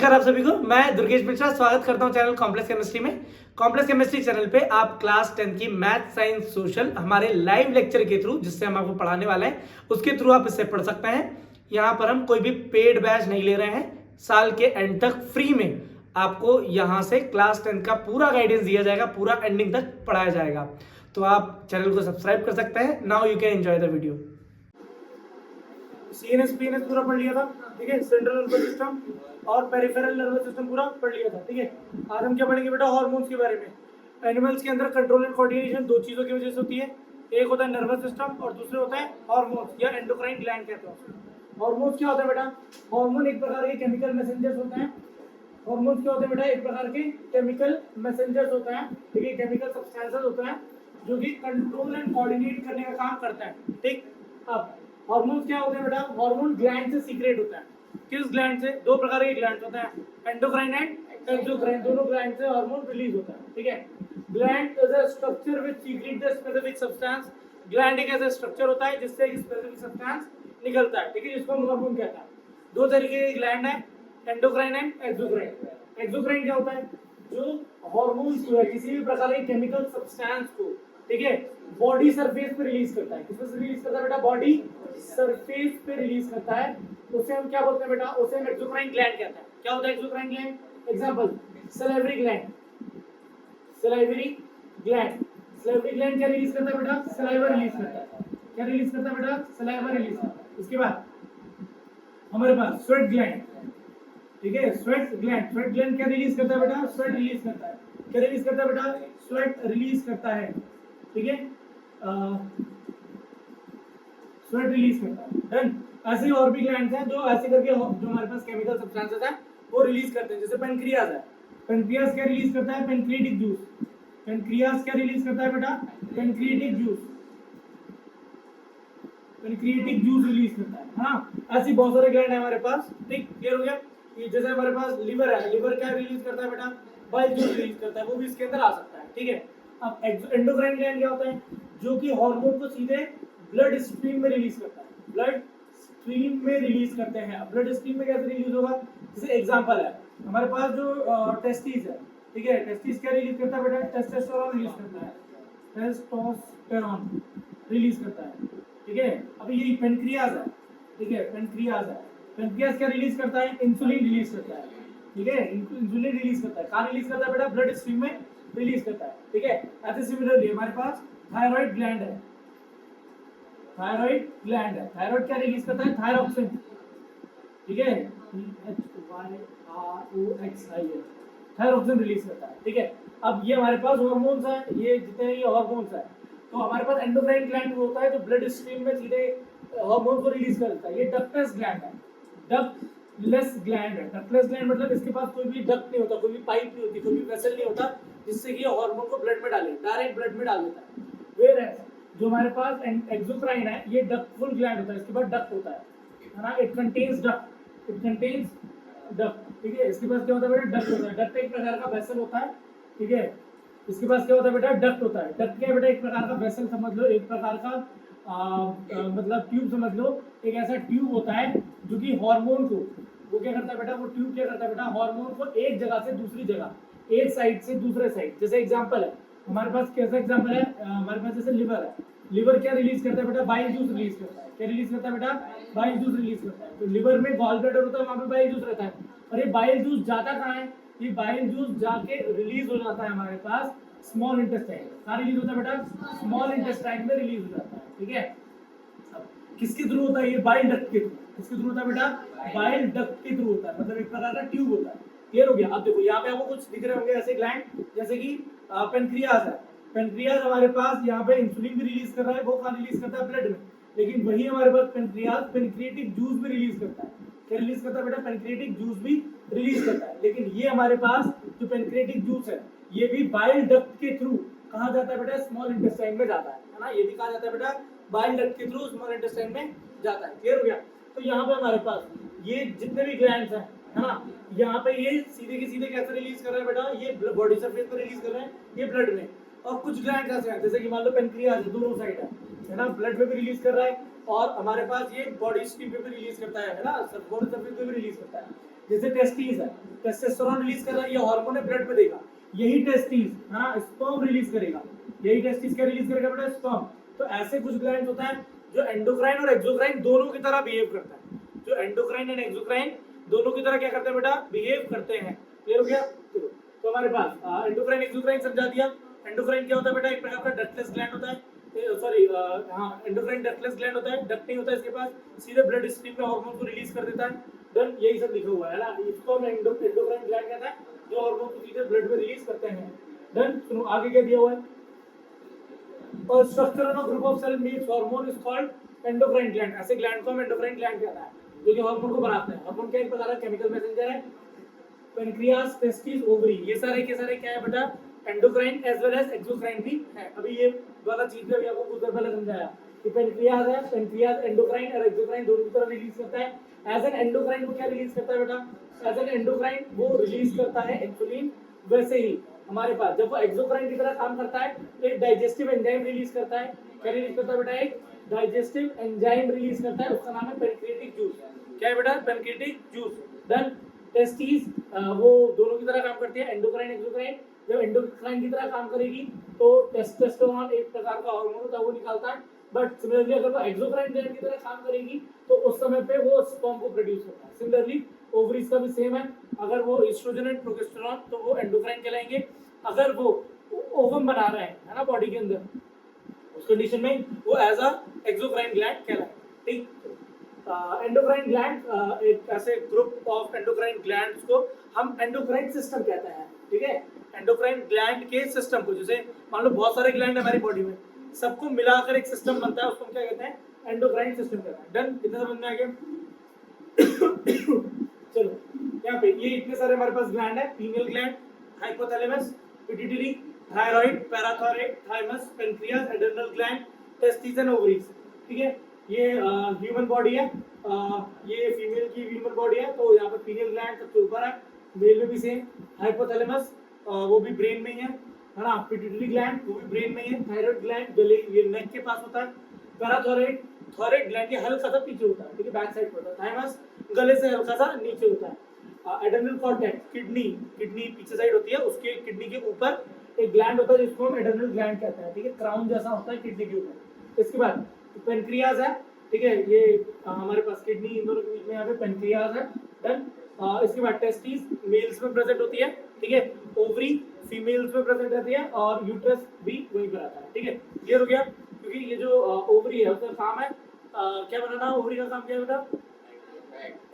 नमस्कार आप सभी को, मैं दुर्गेश मिश्रा स्वागत करता हूं चैनल कॉम्प्लेक्स केमिस्ट्री में। कॉम्प्लेक्स केमिस्ट्री चैनल पे आप क्लास 10 की मैथ साइंस सोशल हमारे लाइव लेक्चर के थ्रू, जिससे हम आपको पढ़ाने वाले हैं, उसके थ्रू आप इससे पढ़ सकते हैं। यहाँ पर हम कोई भी पेड बैच नहीं ले रहे हैं। साल के एंड तक फ्री में आपको यहाँ से क्लास 10 का पूरा गाइडेंस दिया जाएगा, पूरा एंडिंग तक पढ़ाया जाएगा। तो आप चैनल को सब्सक्राइब कर सकते हैं। Now you can enjoy the video. CNS PNS पूरा पढ़ लिया था, ठीक है। सेंट्रल नर्वस सिस्टम और पेरिफेरल नर्वस सिस्टम पूरा पढ़ लिया था, ठीक है। आज हम क्या पढ़ेंगे बेटा? हार्मोन्स के बारे में। एनिमल्स के अंदर कंट्रोल एंड कोऑर्डिनेशन दो चीजों की वजह से होती है। एक होता है नर्वस सिस्टम और दूसरे होता है हार्मोन्स या एंडोक्राइन ग्लैंड कहते हैं। हार्मोन्स क्या होता है बेटा? हार्मोन एक प्रकार के केमिकल मैसेंजर्स होते हैं। हार्मोन्स क्या होते हैं बेटा? एक प्रकार के केमिकल मैसेंजर्स होते हैं, ठीक है। केमिकल सब्सटेंसेस होते हैं जो कि कंट्रोल एंड कोऑर्डिनेट करने का काम करता है, ठीक। अब हार्मोन्स क्या होते हैं बेटा? हार्मोन ग्लैंड से सीक्रेट होता है। किस ग्लैंड से? दो प्रकार के ग्लैंड होते हैं, एंडोक्राइन एंड एक्सोक्राइन। दोनों ग्लैंड से हार्मोन रिलीज होता है, ठीक है। Gland is a structure which secret the specific substance. Gland एक ऐसा स्ट्रक्चर होता है जिससे एक स्पेसिफिक सब्सटेंस निकलता है, ठीक है, जिसको हम हार्मोन कहता है। दो तरीके के ग्लैंड है, एंडोक्राइन एंड एक्सोक्राइन। एक्सोक्राइन क्या होता है? जो हार्मोन्स को, किसी भी प्रकार के केमिकल सब्सटेंस को, ठीक है, बॉडी सरफेस पे रिलीज करता है। किसमें रिलीज करता है बेटा? बॉडी सरफेस पे रिलीज करता है। उसे हम क्या बोलते हैं बेटा? उसे हम एक्सोक्राइन ग्लैंड कहते हैं। क्या होता है exocrine gland? Example, salivary gland. Salivary gland, salivary gland क्या रिलीज करता है बेटा? सलाइवा रिलीज करता है। क्या रिलीज करता है बेटा? सलाइवा रिलीज करता है। उसके बाद हमारे पास स्वेट ग्लैंड, ठीक है। स्वेट ग्लैंड, स्वेट ग्लैंड क्या रिलीज करता है बेटा? स्वेट रिलीज करता है। क्या रिलीज करता है बेटा? स्वेट रिलीज करता है, ठीक है। स्वेट रिलीज करता है। देन ऐसे और भी ग्लैंड्स हैं जो ऐसे करके जो हमारे पास केमिकल सब्सटेंसेस हैं वो रिलीज करते हैं। जैसे पेनक्रियाज है, पेनक्रियाज क्या रिलीज करता है? Pancreatic juice. पेनक्रियाज क्या रिलीज करता है बेटा? Pancreatic juice, pancreatic juice release करता है, हाँ। ऐसी बहुत सारे ग्लैंड है हमारे पास, ठीक। क्लियर हो गया? ये जैसे हमारे पास लिवर है, लिवर क्या रिलीज करता है बेटा? बाइल जूस रिलीज करता है, वो भी इसके अंदर आ सकता है, ठीक है। अब एंडोक्राइन ग्लैंड क्या होता है? जो कि हार्मोन को सीधे ब्लड स्ट्रीम में रिलीज करता है। ब्लड स्ट्रीम में रिलीज करते हैं। ब्लड स्ट्रीम में कैसे रिलीज होगा? जैसे एग्जांपल है हमारे पास जो टेस्टिस है, ठीक है। टेस्टिस क्या रिलीज करता है बेटा? टेस्टोस्टेरोन रिलीज करता है। टेस्टोस्टेरोन रिलीज करता है, ठीक है। अब ये पेनक्रियाज है, ठीक है। पेनक्रियाज है, पेनक्रियाज क्या रिलीज करता है? इंसुलिन रिलीज करता है, ठीक है। इंसुलिन रिलीज करता है। कहाँ रिलीज करता है बेटा? ब्लड स्ट्रीम में रिलीज करता है, ठीक है। ऐसे सिमिलरली हमारे पास थायराइड ग्लैंड है, थायराइड ग्लैंड है। थायराइड क्या रिलीज करता है? थायरोक्सिन, ठीक है। थायरोक्सिन रिलीज करता है, ठीक है। अब ये हमारे पास हार्मोन्स हैं, ये जितने ये हार्मोन्स हैं, तो हमारे पास एंडोक्राइन ग्लैंड होता है जो ब्लड स्ट्रीम में सीधे हार्मोन को रिलीज करता है। ये डक्टलेस ग्लैंड है, डक्टलेस ग्लैंड है। डक्टलेस ग्लैंड मतलब इसके पास कोई भी डक्ट नहीं होता, कोई भी पाइप नहीं होती, कोई भी वेसल नहीं होता जिससे कि हार्मोन को ब्लड में डाले, डायरेक्ट ब्लड में डाल देता है। वेयर जो हमारे पास एक्सोक्राइन है, ये डक्टफुल ग्लैंड होता है, इसके बाद डक्ट होता है ना। It contains duct, it contains duct, ठीक है। इसके पास क्या होता है बेटा? डक्ट होता है। डक्ट एक प्रकार का वेसल होता है, ठीक है। इसके पास क्या होता है बेटा? डक्ट होता है। डक्ट क्या है बेटा? एक प्रकार का वेसल समझ लो, एक प्रकार का मतलब ट्यूब समझ लो। एक ऐसा ट्यूब होता है जो कि हार्मोन को, वो क्या करता है बेटा? वो ट्यूब क्या करता है बेटा? हार्मोन को एक जगह से दूसरी जगह, एक साइड से दूसरे साइड, जैसे एग्जांपल है हमारे पास, कैसा एग्जांपल है हमारे पास? जैसे लिवर है, लिवर क्या रिलीज करता है बेटा? बाइल जूस रिलीज करता है। क्या रिलीज करता है बेटा? बाइल जूस रिलीज करता है। तो लिवर में गॉल ब्लैडर होता है, वहां पे बाइल जूस रहता है। और ये बाइल जूस जाता कहाँ है? ये बाइल जूस जाके रिलीज हो जाता है हमारे पास स्मॉल इंटेस्टाइन। कहाँ रिलीज होता है बेटा? स्मॉल इंटेस्टाइन में रिलीज हो जाता है, ठीक है। अब किसके थ्रू होता है? ये बाइल डक्ट के थ्रू। किसके थ्रू होता है बेटा? बाइल डक्ट के थ्रू होता है, मतलब एक प्रकार का ट्यूब होता है। क्लियर हो गया? अब देखो यहाँ पे आपको कुछ दिख रहे होंगे ऐसे ग्लैंड, जैसे कि पेनक्रियाज है। पेनक्रियाज हमारे पास यहाँ पे इंसुलिन भी रिलीज कर रहा है, वो कहाँ रिलीज करता है? ब्लड में। लेकिन वही हमारे पास पेनक्रियाज पेनक्रिएटिक जूस भी रिलीज करता है। क्या रिलीज करता है बेटा? पेनक्रिएटिक जूस भी रिलीज करता है। लेकिन ये हमारे पास जो पेनक्रिएटिक जूस है, ये भी बाइल डक्ट के थ्रू कहाँ जाता है बेटा? स्मॉल इंटेस्टाइन में जाता है ना। ये भी कहाँ जाता है बेटा? बाइल डक्ट के थ्रू स्मॉल इंटेस्टाइन में जाता है। क्लियर हो गया? तो यहाँ पे हमारे पास ये जितने भी ग्लैंड्स हैं, है ना, यहाँ पे ये सीधे के सीधे कैसे रिलीज कर रहे हैं बेटा? ये बॉडी सरफेस पे रिलीज कर रहे हैं, ये ब्लड में। और कुछ ग्लैंड ऐसे हैं, जैसे कि मान लो पेनक्रियाज दोनों साइड है ना, ब्लड में भी रिलीज कर रहा है, और हमारे पास ये बॉडी स्ट्रीम पे भी रिलीज करता है ना, बॉडी सरफेस पे भी रिलीज करता है। जैसे टेस्टिस है, टेस्टोस्टेरोन रिलीज कर रहा है, ये हार्मोन है ब्लड में देगा, यही टेस्टिस हाँ स्पर्म रिलीज करेगा, यही टेस्टिस क्या रिलीज करेगा बेटा, स्पर्म। तो ऐसे कुछ ग्लैंड होता है जो एंडोक्राइन और एक्सोक्राइन दोनों की तरह बिहेव करता है, जो एंडोक्राइन एंड एक्सोक्राइन दोनों की तरह क्या करते हैं बेटा, बिहेव करते हैं। क्लियर हो गया? तो हमारे पास एंडोक्राइन एक्सोक्राइन समझा दिया। एंडोक्राइन क्या होता है बेटा, एक प्रकार का डक्टलेस ग्लैंड होता है, सॉरी हाँ एंडोक्राइन डक्टलेस ग्लैंड होता है, डक्ट नहीं होता है इसके पास, सीधे ब्लड स्ट्रीम में हार्मोन को रिलीज कर देता है। देन यही सब लिखा हुआ है ना, इसको हम एंडोक्राइन ग्लैंड कहता है जो हार्मोन को सीधे ब्लड में रिलीज करते हैं। देन सुनो आगे क्या दिया हुआ है, और structure of group of cell makes hormone is called endocrine gland. ऐसे ग्लैंड को हम एंडोक्राइन ग्लैंड कहता है जो कि हार्मोन को बनाते हैं। हार्मोन क्या एक प्रकार का केमिकल मैसेंजर है। पेनक्रियास, टेस्टिस, ओवरी ये सारे के सारे क्या है बेटा, endocrine as well as exocrine भी है। अभी ये वाला चीज भी अभी आपको कुछ देर पहले समझाया कि पेनक्रियास है, पेनक्रियास एंडोक्राइन और एक्सोक्राइन दोनों की तरह रिलीज करता है। एज एन एंडोक्राइन वो क्या रिलीज करता है बेटा, एज एन एंडोक्राइन वो रिलीज करता है इंसुलिन। वैसे ही हमारे पास जब वो एक्सोक्राइन की तरह काम करता है तो एक डाइजेस्टिव एंजाइम रिलीज करता है। क्या रिलीज करता है बेटा, एक डाइजेस्टिव एंजाइम रिलीज करता है, उसका नाम है पेनक्रियाटिक जूस। क्या है बेटा, पेनक्रियाटिक जूस। देन टेस्टिस वो दोनों की तरह काम करती है, एंडोक्राइन एक्सोक्राइन। जब एंडोक्राइन की तरह काम करेगी तो टेस्टोस्टेरोन एक प्रकार का हार्मोन होता है वो निकालता है। बट सिमिलरली अगर वो एक्सोक्राइन ग्लैंड की तरह काम करेगी तो उस समय पे वो स्पर्म को प्रोड्यूस करता है। सिमिलरली ओवरीज का भी सेम है, अगर वो एस्ट्रोजन एंड प्रोजेस्टेरोन तो वो एंडोक्राइन कहलाएंगे। अगर वो ओवम बना रहे हैं है ना बॉडी के अंदर, उस कंडीशन में वो एज अ एक्सोक्राइन ग्लैंड कहलाएगा। ठीक, एंडोक्राइन ग्लैंड एक ऐसे ग्रुप ऑफ एंडोक्राइन ग्लैंड्स को हम एंडोक्राइन सिस्टम कहते हैं। ठीक है, एंडोक्राइन ग्लैंड के सिस्टम को, जैसे मान लो बहुत सारे ग्लैंड हमारी बॉडी में, सबको मिलाकर एक सिस्टम बनता है, उसको हम क्या कहते हैं, एंडोक्राइन सिस्टम कहते हैं। डन, इतना समझ में आ गया? चलो यहाँ पे ये इतने सारे हमारे पास ग्लैंड है, female gland, hypothalamus, pituitary, thyroid, parathyroid, thymus, pancreas, adrenal gland, testis and ovaries. ठीक है, ये ह्यूमन बॉडी है, ये फीमेल की ह्यूमन बॉडी है, तो यहाँ पर फीमेल ग्लैंड सबसे ऊपर है, मेल में भी सेम। हाइपोथैलेमस वो भी ब्रेन में ही है ना। पिट्यूटरी ग्लैंड वो भी ब्रेन में ही है। थायराइड ग्लैंड गले ये नेक के पास होता है। पैराथायराइड, थायराइड ग्लैंड ये हल्का सा पीछे होता है, ठीक है, बैक साइड पर होता है। थाइमस गले से हल्का सा नीचे होता है। एड्रेनल कॉर्टेक्स किडनी पीछे साइड होती है, उसके किडनी के ऊपर एक ग्लैंड होता है जिसको हम एड्रेनल ग्लैंड कहते हैं। ठीक है, क्राउन जैसा होता है किडनी के ऊपर। इसके बाद पेनक्रियास है, ठीक है, ये हमारे पास किडनी इन दोनों के बीच में यहाँ पे पेनक्रियास है। डन, इसके बाद टेस्टिस मेल्स में प्रेजेंट होती है, ठीक है, ओवरी फीमेल्स में प्रेजेंट रहती है, और यूट्रस भी वहीं पर आता है। ठीक है, क्लियर हो गया? क्योंकि ये जो ओवरी है उसका काम है क्या बनाना, ओवरी का काम क्या है बेटा,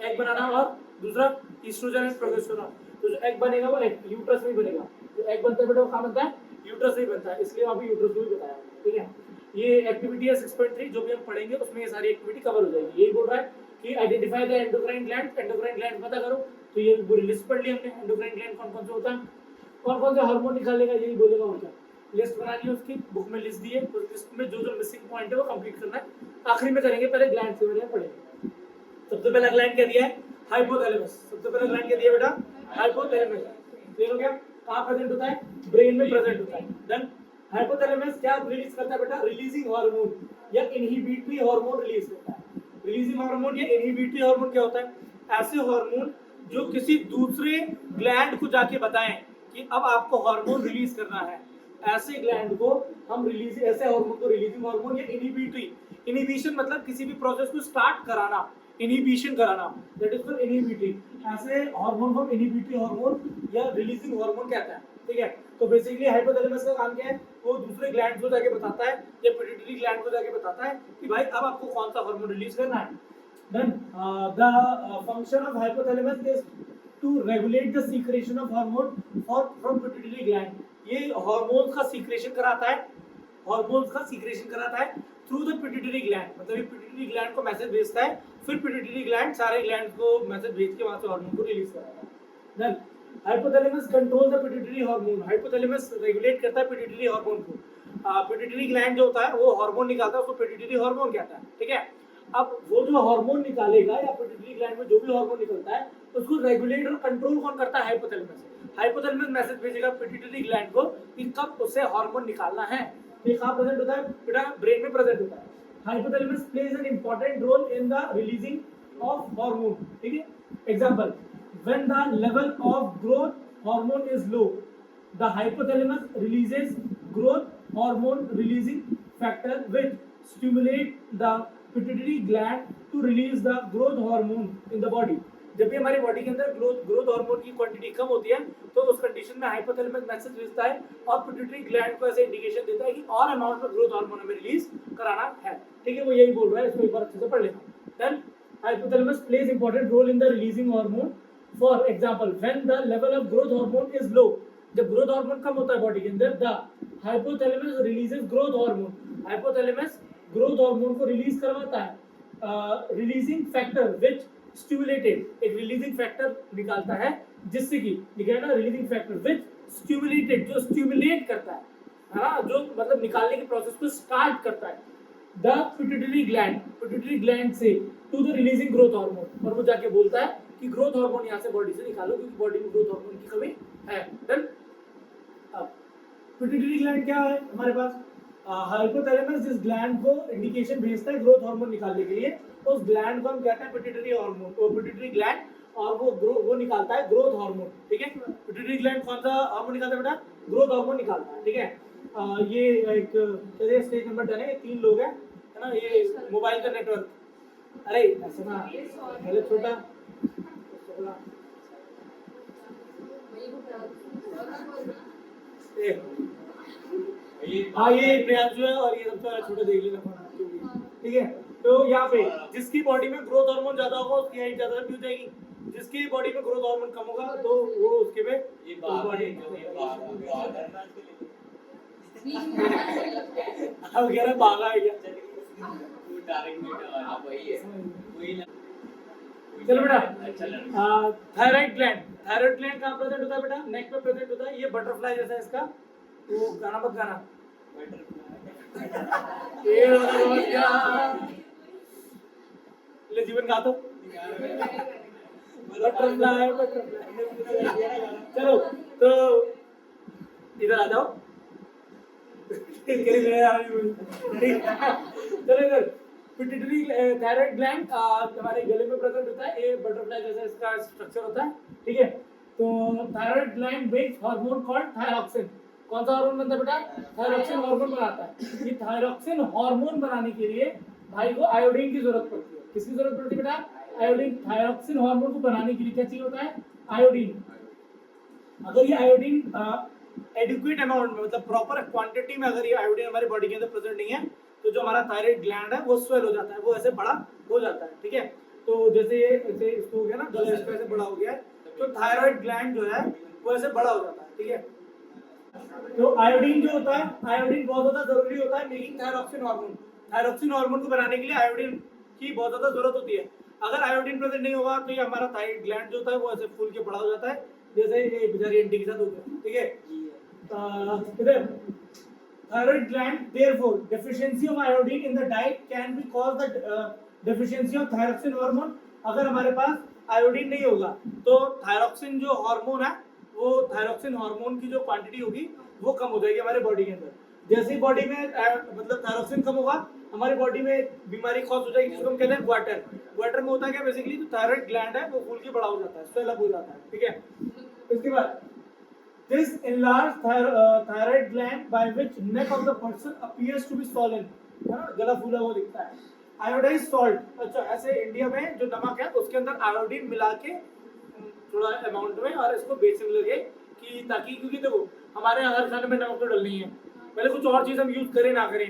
एग बनाना, और दूसरा ईस्ट्रोजन एंड प्रोजेस्टेरोन। तो जो एग बनेगा वो एग यूट्रस में बनेगा, जो एग बनता है बेटा वो कहाँ बनता है, यूट्रस में बनता है, इसलिए अभी यूट्रस को भी बताया। ठीक है, ये एक्टिविटी है 6.3 जो भी हम पढ़ेंगे उसमें ये सारी एक्टिविटी कवर हो जाएगी। यही बोल रहा है कि identify the endocrine gland, endocrine gland पता करो। तो ये पूरी लिस्ट पढ़ ली हमने, एंडोक्राइन ग्लैंड कौन कौन से होता है, कौन कौन से हार्मोन निकालेगा, यही बोलेगा। और क्या लिस्ट बनानी है उसकी, बुक में लिस्ट दी है, उस लिस्ट में जो जो मिसिंग पॉइंट है वो कंप्लीट करना है, आखिरी में करेंगे, पहले ग्लैंड के बारे में पढ़ेंगे। सबसे पहला ग्लैंड क्या दिया है, हाइपोथैलेमस। सबसे पहला ग्लैंड क्या दिया बेटा, हाइपोथैलेमस। क्लियर हो गया? कहाँ प्रेजेंट होता है, ब्रेन में प्रेजेंट होता है। देन हाइपोथैलेमस क्या रिलीज करता है बेटा, रिलीजिंग हार्मोन या इनहिबिटरी हार्मोन रिलीज करता है। रिलीजिंग हार्मोन या इनहिबिटरी हार्मोन क्या होता है, ऐसे हार्मोन जो किसी दूसरे ग्लैंड को जाके बताएं कि अब आपको हार्मोन रिलीज करना है, ऐसे ग्लैंड को हम रिलीज, ऐसे हार्मोन को रिलीजिंग हार्मोन या इनहिबिटरी। इनहिबिशन मतलब किसी भी प्रोसेस को स्टार्ट कराना, इनहिबिशन कराना, दैट इज कॉल्ड इनहिबिटरी। ऐसे हार्मोन को इनहिबिटरी हार्मोन या रिलीजिंग हार्मोन कहते हैं। ठीक है, तो बेसिकली हाइपोथैलेमस का काम क्या है, वो दूसरे ग्लैंड को जाके बताता है या पिट्यूटरी ग्लैंड को जाके बताता है कि भाई अब आपको कौन सा हार्मोन रिलीज करना है। Then the function of hypothalamus is to regulate the secretion of hormone from pituitary gland. ये हार्मोन्स का सीक्रेशन कराता है, हार्मोन्स का सीक्रेशन कराता है थ्रू द पिट्यूटरी ग्लैंड। मतलब ये पिट्यूटरी ग्लैंड को मैसेज भेजता है, फिर पिट्यूटरी ग्लैंड सारे ग्लैंड्स को मैसेज भेज के वहां से हार्मोन को रिलीज कराता है। Then hypothalamus control the pituitary hormone. Hypothalamus regulate करता है पिट्यूटरी हार्मोन को। पिट्यूटरी ग्लैंड जो होता है वो हार्मोन निकालता है, उसको पिट्यूटरी हार्मोन कहता है। ठीक है, अब वो जो हार्मोन निकालेगा या पिट्यूटरी ग्लैंड में जो भी हार्मोन निकलता है उसको रेगुलेट और कंट्रोल कौन करता है, हाइपोथैलेमस। हाइपोथैलेमस मैसेज भेजेगा पिट्यूटरी ग्लैंड को कि कब उसे हार्मोन निकालना है। ये कहाँ प्रेजेंट होता है बेटा, ब्रेन में प्रेजेंट होता है। Hypothalamus plays an important role in the releasing of hormone. ठीक है, example when the level of growth hormone is low, the hypothalamus releases growth hormone releasing factor which stimulate the pituitary gland to release the growth hormone in the body. जब भी हमारी body के अंदर growth hormone की quantity कम होती है तो उस कंडीशन में हाइपोथैलेमस मैसेज भेजता है और पिट्यूटरी ग्लैंड को ऐसे इंडिकेशन देता है कि और अमाउंट में ग्रोथ हार्मोन हमें रिलीज कराना है। ठीक है, वो यही बोल रहा है, इसको एक बार अच्छे से पढ़ लेना। Then hypothalamus plays important role in the releasing hormone. For example when the level of growth hormone is low, जब ग्रोथ हार्मोन कम होता है बॉडी के अंदर, the hypothalamus releases growth hormone, hypothalamus growth hormone को रिलीज करवाता है। Releasing factor which stimulated, एक रिलीजिंग फैक्टर निकालता है जिससे कि लिखा ना रिलीजिंग फैक्टर विच स्टिमुलेटेड, जो स्टिमुलेट करता है ना, जो मतलब निकालने के प्रोसेस को स्टार्ट करता है द पिट्यूटरी ग्लैंड से to the releasing growth hormone, और वो जाके बोलता है कि ग्रोथ हार्मोन यहाँ से बॉडी से निकालो क्योंकि बॉडी में ग्रोथ हार्मोन की कमी है। देन अब पिट्यूटरी ग्लैंड क्या है हमारे पास, हाइपोथैलेमस जिस ग्लैंड को इंडिकेशन भेजता है ग्रोथ हार्मोन निकालने के लिए, उस ग्लैंड को हम कहते हैं पिट्यूटरी हार्मोन, वो पिट्यूटरी ग्लैंड, और वो निकालता है ग्रोथ हार्मोन। ठीक है, पिट्यूटरी ग्लैंड कौन सा हार्मोन निकालता है बेटा, ग्रोथ हार्मोन निकालता है। ठीक है, ये एक चलिए स्टेज नंबर 10 है, 3 लोग हैं है ना, ये मोबाइल का नेटवर्क, अरे ऐसा ना पहले छोटा हाँ ये प्रियांशु है और ये सबसे छोटा देख लेना। ठीक है, तो यहाँ पे जिसकी बॉडी में ग्रोथ हार्मोन ज्यादा होगा उसकी हाइट ज्यादा लंबी हो जाएगी, जिसकी बॉडी में ग्रोथ हार्मोन कम होगा तो वो उसके पे बॉडी अब कह रहा भागा है क्या। चलो बेटा, थायराइड ग्लैंड, थायराइड ग्लैंड कहाँ प्रेजेंट होता है बेटा, नेक पे प्रेजेंट होता है। ये बटरफ्लाई जैसा है इसका, वो गाना मत गाना ले जीवन गा तो बटरफ्लाई बटरफ्लाई। चलो तो इधर आ जाओ चलो इधर पिट्यूटरी थायराइड ग्लैंड हमारे गले में प्रेजेंट होता है, ये बटरफ्लाई जैसा इसका स्ट्रक्चर होता है। ठीक है, तो thyroid gland makes hormone called thyroxine. कौन सा हार्मोन बनता है बेटा, थायरॉक्सिन हार्मोन बनाता है। ये थायरॉक्सिन हार्मोन बनाने के लिए भाई को आयोडीन की जरूरत पड़ती है। किसकी जरूरत पड़ती है बेटा, आयोडीन। थायरॉक्सिन हार्मोन को बनाने के लिए क्या चाहिए होता है, आयोडीन। अगर ये आयोडीन एडिक्वेट अमाउंट में, मतलब प्रॉपर क्वांटिटी में अगर ये आयोडीन हमारी बॉडी के अंदर प्रेजेंट नहीं है तो जो हमारा थायराइड ग्लैंड है वो स्वेल हो जाता है, वो ऐसे बड़ा हो जाता है। ठीक है, तो जैसे ये ऐसे इसको हो गया ना, गला इसका ऐसे बड़ा हो गया है, तो थायराइड ग्लैंड जो है वो ऐसे बड़ा हो जाता है। ठीक है, तो आयोडीन जो होता है, आयोडीन बहुत ज्यादा जरूरी होता है making thyroxine hormone. Thyroxine hormone को बनाने के लिए आयोडीन की बहुत ज्यादा जरूरत होती है। अगर आयोडीन प्रेजेंट नहीं होगा तो ये हमारा थायराइड ग्लैंड जो होता है वो ऐसे फूल के बड़ा हो जाता है, जैसे ये बेचारी आंटी के साथ हो गया। ठीक है, इधर thyroid gland, therefore deficiency of iodine in the diet can be caused the deficiency of thyroxine hormone। अगर हमारे पास आयोडीन नहीं होगा तो थायरॉक्सिन जो हार्मोन है, वो थायरॉक्सिन हार्मोन की जो क्वांटिटी होगी वो कम हो जाएगी हमारे बॉडी के अंदर। जैसे ही बॉडी में मतलब थायरॉक्सिन कम होगा हमारी बॉडी में बीमारी कॉज हो जाएगी जिसको हम कहते हैं ग्वाटर। ग्वाटर में होता है क्या, बेसिकली जो थायराइड ग्लैंड है वो फूल के बड़ा हो जाता है, स्वेल अप हो जाता है। ठीक है, इसके बाद this enlarged thyroid gland by which neck of the person appears to be swollen, है ना, गला फूला हुआ दिखता है। आयोडाइज सॉल्ट, अच्छा ऐसे इंडिया में जो नमक है उसके अंदर आयोडीन मिला के थोड़ा अमाउंट में और इसको बेचने लगे कि ताकि, क्योंकि देखो हमारे यहाँ हर खाने में नमक तो डलनी है, पहले कुछ और चीज हम यूज करें ना करें,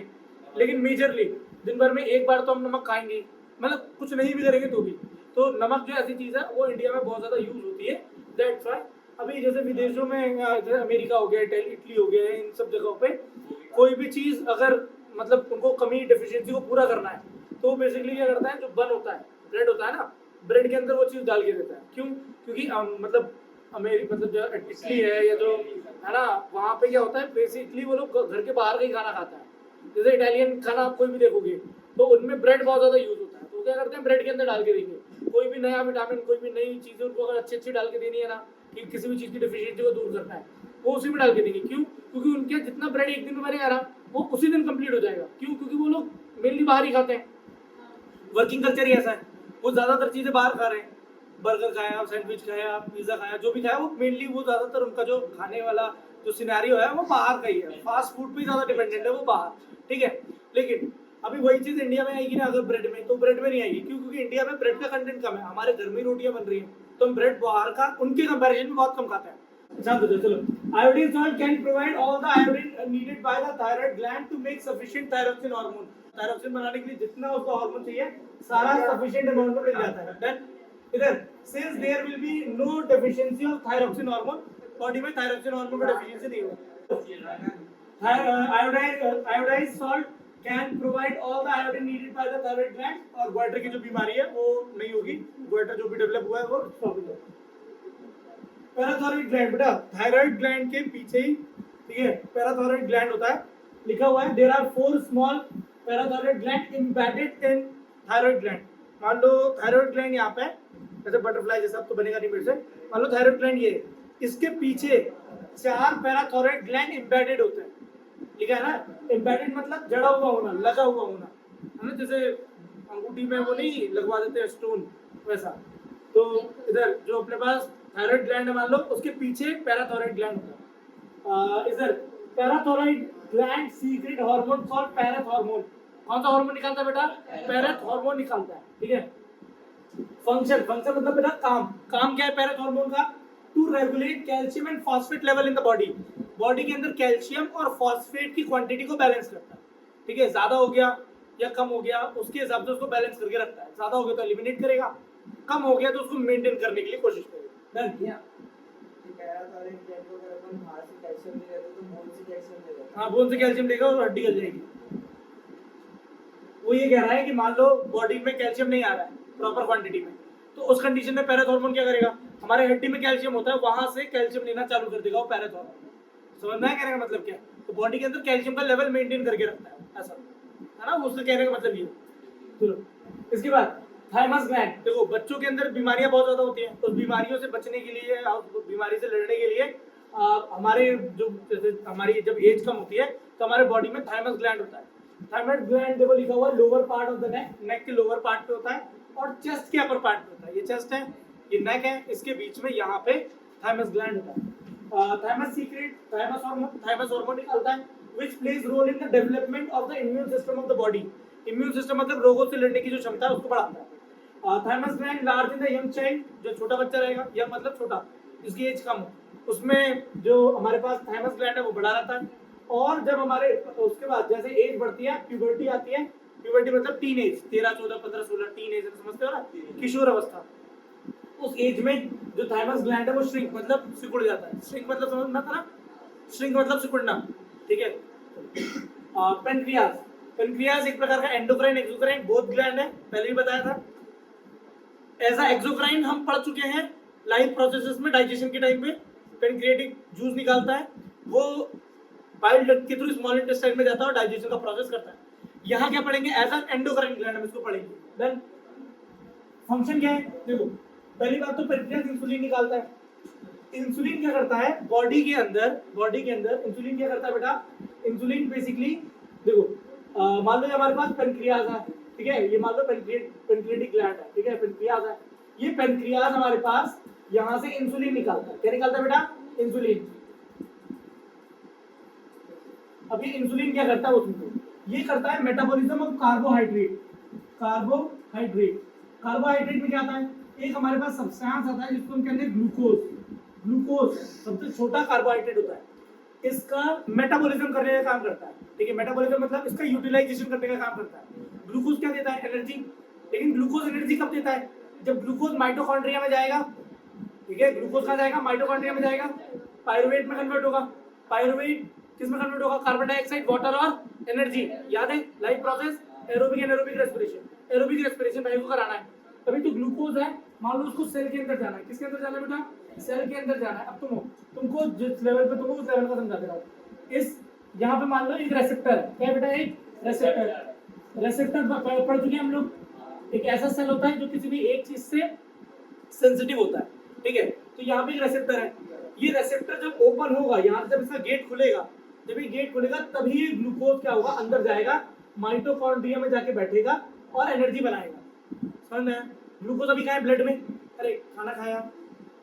लेकिन मेजरली दिन भर में एक बार तो हम नमक खाएंगे, मतलब कुछ नहीं भी करेंगे तो भी। तो नमक जो ऐसी चीज है वो इंडिया में बहुत ज्यादा यूज होती है। दैट्स व्हाई अभी जैसे विदेशों में, जैसे अमेरिका हो गया, इटली हो गया, इन सब जगहों पे कोई भी चीज अगर मतलब उनको कमी डेफिशिएंसी को पूरा करना है तो बेसिकली क्या करता है, जो बन होता है, ब्रेड होता है ना, ब्रेड के अंदर वो चीज डाल के देता है। क्यों, क्योंकि मतलब मतलब जो इटली है या जो है ना, वहाँ पे क्या होता है बेसिकली वो लोग घर के बाहर का ही खाना खाता है। जैसे इटालियन खाना आप कोई भी देखोगे तो उनमें ब्रेड बहुत ज्यादा यूज होता है, तो क्या करते हैं ब्रेड के अंदर डाल के देंगे। कोई भी नया विटामिन, कोई भी नई चीजें उनको अगर अच्छी अच्छी डाल के देनी है ना, कि किसी भी चीज की डेफिशिएंसी को दूर करना है, वो उसी में डाल के देंगे। क्यों, क्योंकि उनके जितना ब्रेड एक दिन में बनेगा ना वो उसी दिन कंप्लीट हो जाएगा। क्यों, क्योंकि वो लोग मेनली बाहर ही खाते हैं, वर्किंग कल्चर ही ऐसा है, वो ज्यादातर चीजें बाहर खा रहे हैं। बर्गर खाया, सैंडविच खाया, पिज्जा खाया, जो भी खाया वो मेनली वो ज्यादातर उनका जो खाने वाला जो सिनेरियो है वो बाहर का ही है, फास्ट फूड पे ज्यादा डिपेंडेंट है वो बाहर, ठीक है। लेकिन अभी वही चीज इंडिया में आएगी ना अगर ब्रेड में, तो ब्रेड में नहीं आएगी, क्यों? क्योंकि इंडिया में ब्रेड का कंटेंट कम है, हमारे घर में रोटियां बन रही हैं, तो हम ब्रेड बाहर का उनके कंपैरिजन में बहुत कम खाते हैं। अच्छा तो चलो, iodine salt can provide all the iodine needed by the thyroid gland to make sufficient thyroxine hormone. Thyroxine बनाने के लिए जितना उसको हार्मोन चाहिए सारा सफिशिएंट अमाउंट में मिल जाता है। देन इधर since there will be no deficiency of thyroxine hormone, body में थायरोक्सिन हार्मोन का डेफिशिएंसी नहीं होगा। Iodized salt can provide all the iodine needed by the thyroid gland, और गोइटर की जो बीमारी है वो नहीं होगी, गोइटर जो भी डेवलप हुआ है वो स्टॉप हो जाएगा। पैराथायरॉइड ग्लैंड, बेटा थायराइड ग्लैंड के पीछे ही, ठीक है, पैराथायरॉइड ग्लैंड होता है, लिखा हुआ है there are 4 small parathyroid gland embedded in thyroid gland. मान लो थायराइड ग्लैंड यहाँ पे जैसे बटरफ्लाई जैसा, अब तो बनेगा नहीं मेरे से, मान लो थायराइड ग्लैंड ये, इसके पीछे 4 पैराथायरॉइड ग्लैंड एम्बेडेड होते हैं, लिखा है ना, एम्बेडेड मतलब जड़ा हुआ होना, लगा हुआ होना, है ना, जैसे अंगूठी में वो नहीं लगवा देते हैं स्टोन वैसा। तो इधर जो अपने पास थायराइड ग्लैंड है मान लो, उसके पीछे पैराथायरॉइड ग्लैंड होता है। इधर parathyroid gland secret hormone called parathormone. कौन सा हार्मोन निकालता है बेटा? पैराथॉर्मोन निकालता है, ठीक है। फंक्शन, फंक्शन मतलब बेटा काम, काम क्या है पैराथॉर्मोन का? To regulate calcium and phosphate level in the body. Body के अंदर कैल्शियम और फॉस्फेट की क्वांटिटी को बैलेंस करता है, ठीक है। ज्यादा हो गया या कम हो गया उसके हिसाब से उसको बैलेंस करके रखता है। ज्यादा हो गया तो एलिमिनेट करेगा, कम हो गया तो उसको मेंटेन करने के लिए कोशिश करेगा। हाँ, बोन से कैल्शियम लेगा और हड्डी गल जाएगी। वो ये कह रहा है कि मान लो बॉडी में कैल्शियम नहीं आ रहा है प्रॉपर क्वांटिटी में, तो उस कंडीशन में पैराथॉर्मोन क्या करेगा? हमारे हड्डी में कैल्शियम होता है, वहां से कैल्शियम लेना चालू कर देगा वो पैराथॉर्मोन। समझना है कहने का मतलब क्या है? तो बॉडी के अंदर कैल्शियम का लेवल मेंटेन करके रखता है, ऐसा है ना, उससे कहने का मतलब ये। चलो इसके बाद थाइमस ग्लैंड। देखो बच्चों के अंदर बीमारियां बहुत ज्यादा होती हैं, उस बीमारियों से बचने के लिए और बीमारी से लड़ने के लिए हमारे जो जैसे हमारी जब एज कम होती है तो हमारे बॉडी में थाइमस ग्लैंड होता है। थाइमस ग्लैंड देखो लिखा हुआ है lower part of the neck, neck के लोअर पार्ट पे होता है और चेस्ट के अपर पार्ट पे होता है। ये चेस्ट है, ये नेक है, इसके बीच में यहाँ पे थाइमस ग्लैंड होता है। थाइमस सीक्रेट थाइमस हार्मोन निकलता है which plays role in the development of the immune system of the body. Immune system मतलब रोगों से लड़ने की जो क्षमता है उसको बढ़ाता है। Thymus gland large in the young child, जो छोटा बच्चा रहेगा, यंग मतलब छोटा, जिसकी एज कम हो, उसमें जो हमारे पास थाइमस ग्लैंड है वो बड़ा रहता है। और जब हमारे उसके बाद जैसे एज बढ़ती है, प्यूबर्टी आती है, प्यूबर्टी मतलब टीन एज, 13 14 15 16 टीन एज, समझते हो ना, किशोर अवस्था, उस एज में जो थाइमस ग्लैंड है वो श्रिंक मतलब सिकुड़ जाता है। श्रिंक मतलब समझना था ना, श्रिंक मतलब सिकुड़ना, ठीक है। पेनक्रियास, पेनक्रियास एक प्रकार का एंडोक्राइन एक्सोक्राइन बोथ ग्लैंड है, पहले भी बताया था। ऐसा एक्सोक्राइन हम पढ़ चुके हैं लाइफ प्रोसेसेस में, डाइजेशन के टाइम पे पेनक्रियाटिक जूस निकालता है, वो बाइल डक्ट के थ्रू स्मॉल इंटेस्टाइन में जाता है और डाइजेशन का प्रोसेस करता है। यहाँ क्या पढ़ेंगे? एज एन एंडोक्राइन ग्लैंड हम इसको पढ़ेंगे। देन फंक्शन क्या है? देखो पहली बात तो पेनक्रियास इंसुलिन निकालता है। इंसुलिन क्या करता है बॉडी के अंदर इंसुलिन क्या करता है बेटा? इंसुलिन बेसिकली देखो मान लो हमारे पास पेनक्रियास है, ठीक है, ये मान लो पेनक्रियाटिक ग्लैंड है, ठीक है, पेनक्रियास है, ये पेनक्रियास हमारे पास यहाँ से इंसुलिन निकालता है। क्या निकालता है बेटा? इंसुलिन। अब ये इंसुलिन क्या करता है उसमें? ये करता है मेटाबॉलिज्म ऑफ कार्बोहाइड्रेट। कार्बोहाइड्रेट में क्या आता है? एक हमारे पास सब्सटेंस आता है जिसको हम कहते हैं ग्लूकोज सबसे छोटा कार्बोहाइड्रेट होता है, इसका मेटाबॉलिज्म करने का काम करता है, ठीक है। मेटाबॉलिज्म मतलब इसका यूटिलाइजेशन करने का काम करता है। ग्लूकोज क्या देता है? एनर्जी। लेकिन ग्लूकोज एनर्जी कब देता है? जब ग्लूकोज माइटोकॉन्ड्रिया में जाएगा, ठीक है, ग्लूकोज कहाँ जाएगा? माइटोकॉन्ड्रिया में जाएगा, पायरुवेट में कन्वर्ट होगा। पायरुवेट किस में कन्वर्ट होगा? कार्बन डाइऑक्साइड, वाटर और एनर्जी। याद है life process, aerobic anaerobic respiration. Aerobic respiration भाई को कराना है, तभी तो ग्लूकोज है, मान लो उसको सेल के अंदर जाना है। किसके अंदर जाना है बेटा? सेल के अंदर जाना है। अब तुमको जिस लेवल पे तुमको उस लेवल का समझा दे रहा हूँ। इस यहाँ पे मान लो एक रेसेप्टर है, क्या बेटा? एक रेसेप्टर पढ़ चुके हैं हम लोग। एक ऐसा सेल होता है जो किसी भी एक चीज से सेंसिटिव होता है, ठीक है। तो यहाँ पे एक रेसेप्टर है, ये रेसेप्टर जब ओपन होगा, यहाँ से जब इसका गेट खुलेगा, जब ये गेट खुलेगा तभी ये ग्लूकोज क्या होगा? अंदर जाएगा, माइटोकॉन्ड्रिया में जाके बैठेगा और एनर्जी बनाएगा। समझ में? ग्लूकोज अभी कहाँ है? ब्लड में। अरे खाना खाया,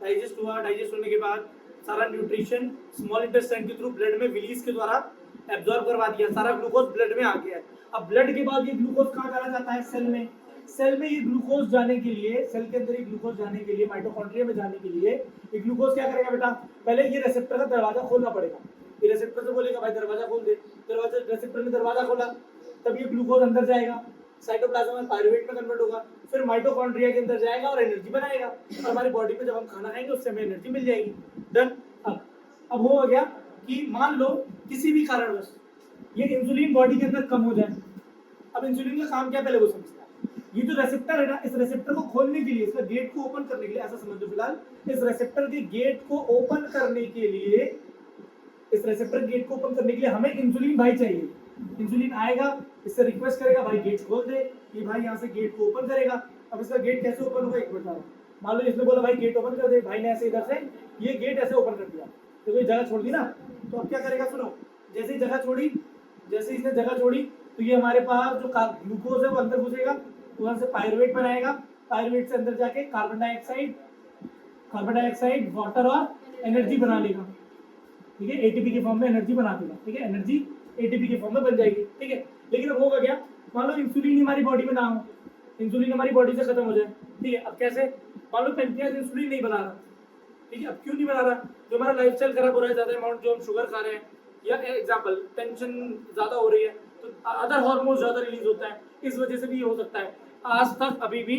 डाइजेस्ट हुआ, डाइजेस्ट होने के बाद सारा न्यूट्रिशन स्मॉल इंटेस्टाइन के थ्रू ब्लड में विलीज के द्वारा एब्जॉर्ब करवा दिया, सारा ग्लूकोज ब्लड में आ गया है। अब ब्लड के बाद ये ग्लूकोज कहाँ डाला जाता है? सेल में। सेल में ये ग्लूकोज जाने के लिए, सेल के अंदर ये ग्लूकोज जाने के लिए, माइटोकॉन्ड्रिया में जाने के लिए ये ग्लूकोज क्या करेगा बेटा? पहले ये रिसेप्टर का दरवाजा खोलना पड़ेगा। ये रिसेप्टर से बोलेगा भाई दरवाजा खोल दे, दरवाजा, रिसेप्टर ने दरवाजा खोला, तब ये ग्लूकोज अंदर जाएगा, साइटोप्लाज्म में पायरुवेट में कन्वर्ट होगा, फिर माइटोकॉन्ड्रिया के अंदर जाएगा और एनर्जी बनाएगा, और हमारी बॉडी पे जब हम खाना खाएंगे उससे हमें एनर्जी मिल जाएगी। डन। अब हो गया कि मान लो किसी भी कारणवश ये इंसुलिन बॉडी के अंदर कम हो जाए। अब इंसुलिन का काम क्या पहले वो समझता है। ये जो रेसेप्टर है ना, इस रेसेप्टर को खोलने के लिए, इसका गेट को ओपन करने के लिए, ऐसा समझ लो फिलहाल इस रेसेप्टर के गेट को ओपन करने के लिए, इस रेसेप्टर गेट को ओपन करने के लिए हमें इंसुलिन भाई चाहिए। इंसुलिन आएगा, इससे रिक्वेस्ट करेगा भाई गेट खोल दे, ये भाई यहाँ से गेट को ओपन करेगा। अब इसका गेट कैसे ओपन होगा एक बता रहा हूँ। मान लो इसने बोला भाई गेट ओपन कर दे, भाई ने ऐसे इधर से ये गेट ऐसे ओपन कर दिया, तो कोई जगह छोड़ दी ना, तो अब क्या करेगा सुनो, जैसे ही जगह छोड़ी, जैसे इसने जगह छोड़ी तो ये हमारे पास जो ग्लूकोज है वो अंदर घुसेगा, वहां से पायरुवेट बनाएगा, पायरुवेट से अंदर जाके कार्बन डाइऑक्साइड, वाटर और एनर्जी बना लेगा। ठीक है, एटीपी के फॉर्म में एनर्जी बना देगा। ठीक है, एनर्जी एटीपी के फॉर्म में बन जाएगी। ठीक है, लेकिन अब होगा क्या, मान लो इंसुलिन हमारी बॉडी में ना हो, इंसुलिन हमारी बॉडी से खत्म हो जाए। ठीक है, अब कैसे, मान लो पेनक्रियास इंसुलिन नहीं बना रहा। ठीक है, अब क्यों नहीं बना रहा? जो हमारा लाइफस्टाइल खराब हो रहा है, ज्यादा अमाउंट जो हम शुगर खा रहे हैं, या एग्जांपल टेंशन ज्यादा हो रही है तो अदर हार्मोन ज्यादा रिलीज होता है, इस वजह से भी ये हो सकता है। आज तक अभी भी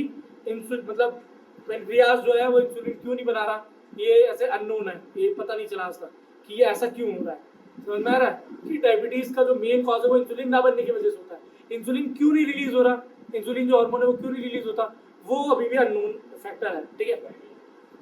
इंसुलिन मतलब पेनक्रियास जो है वो इंसुलिन क्यों नहीं बना रहा, ये ऐसे अननोन है, ये पता नहीं चला आज तक कि ये ऐसा क्यों हो रहा है। समझ में आ रहा है कि डायबिटीज का जो मेन कॉज है वो इंसुलिन ना बनने की वजह से होता है। इंसुलिन क्यों नहीं रिलीज हो रहा, इंसुलिन जो हार्मोन है वो क्यों नहीं रिलीज होता, वो अभी भी अननोन फैक्टर है। ठीक है,